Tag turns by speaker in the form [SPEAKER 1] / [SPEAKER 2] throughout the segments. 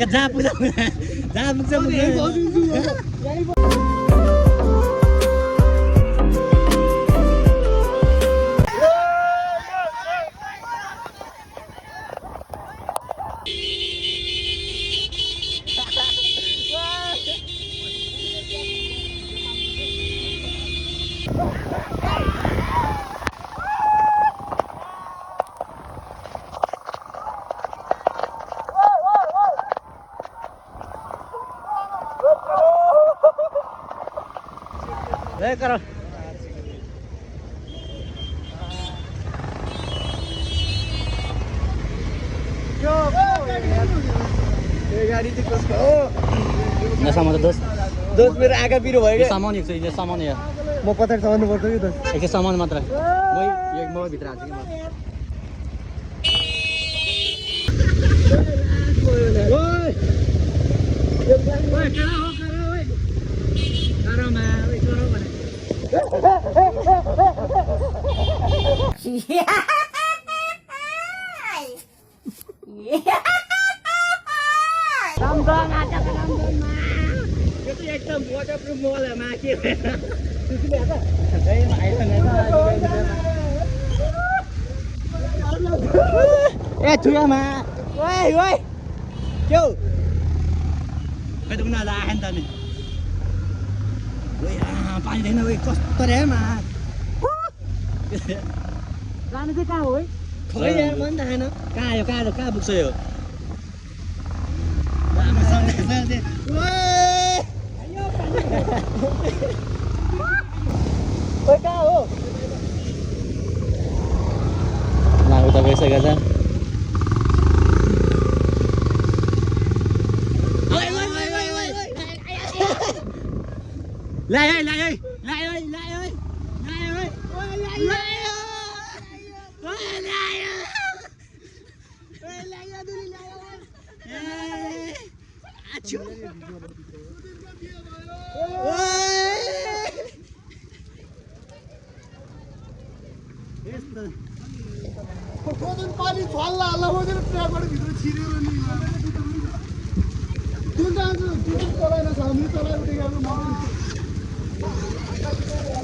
[SPEAKER 1] जहाँ पुग्छ करो गाडी चाहिँ कसको हो
[SPEAKER 2] सामान त दोस्त
[SPEAKER 1] मेरो आँखा पिरो भयो क्या
[SPEAKER 2] सामान एक सामान यहाँ
[SPEAKER 1] म पछाडि समाउनु पर्छ कि दोस्त
[SPEAKER 2] एक सामान मात्र म भित्र हाल्छु कि
[SPEAKER 1] एकदम वाटरप्रुफ मोबाइलमा के ए छुयामा ओइ ओइ के हो खै त उनीहरू आए नि त नि पानी छैन ओइ कस्तो रे मा
[SPEAKER 2] जानु चाहिँ कहाँ हो है
[SPEAKER 1] खै यार मन थाहा छैन कहाँ पुग्छ यो खोइ कहाँ हो
[SPEAKER 2] उता गइसकेको छ
[SPEAKER 1] पानी छल्ला हल्ला बोकेर ट्र्याकबाट भित्र छिरेर नि जुन चलाएन सामने चलाएर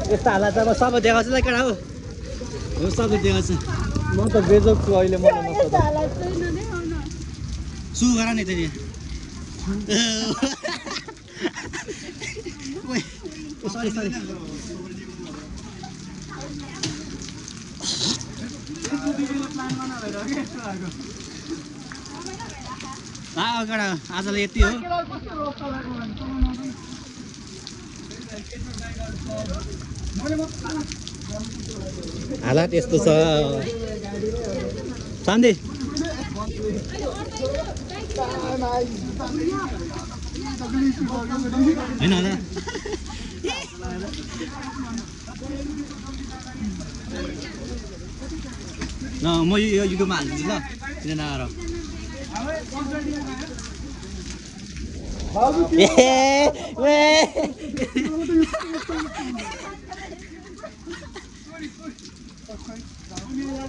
[SPEAKER 2] यस्तो हालत अब सबै देखाउँछ ल केटा हो सबै देखाउँछ म त बेजोक छु अहिले मलाई नसोध
[SPEAKER 1] सु गर नि त्यही सरी केटा आजलाई यति हो
[SPEAKER 2] हालत यस्तो छ सान्दी
[SPEAKER 1] होइन होला ल म यो युट्युबमा हालिदिन्छु ल किन नआएर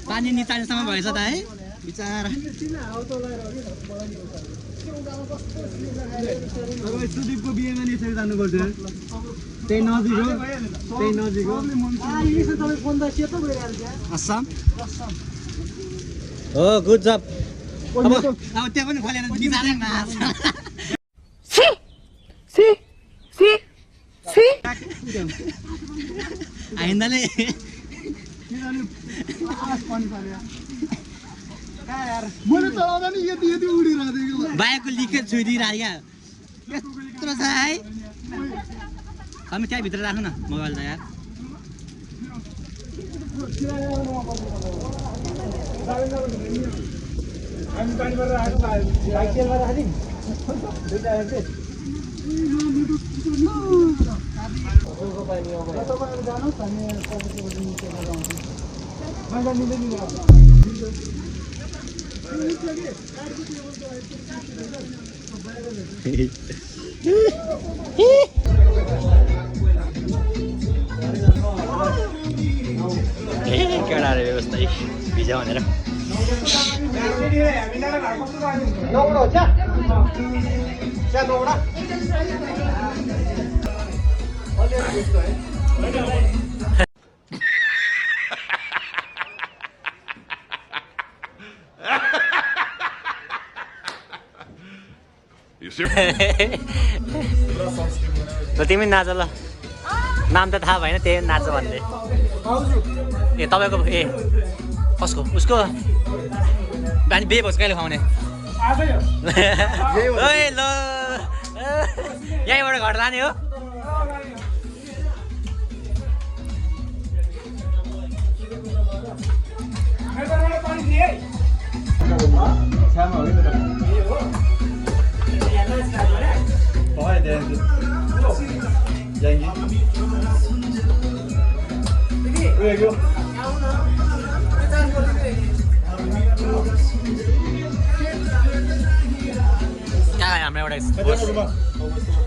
[SPEAKER 1] पानी निचालेसम्म भएछ त है बिचारा सुदीपको बिहेमा नि यसरी जानुपर्छ त्यही नजिक हो आसाम
[SPEAKER 2] हो गुड जब
[SPEAKER 1] अब त्यहाँ पनि खोलेर बिचारै माछ आइन्दाले बाइकको लिकेज छुइदिइरहेको क्या यत्रो छ है हामी त्यहाँभित्र राख्नु न मोबाइल त यार
[SPEAKER 2] केटाले व्यवस्था भिजा भनेर ल तिमी नाच ल नाम त थाहा भएन त्यही नाच भन्ने ए तपाईँको ए कसको उसको अनि बिहे भोज कहिले खुवाउने ओए ल यहीँबाट घर लाने हो कहाँ हाम्रो एउटा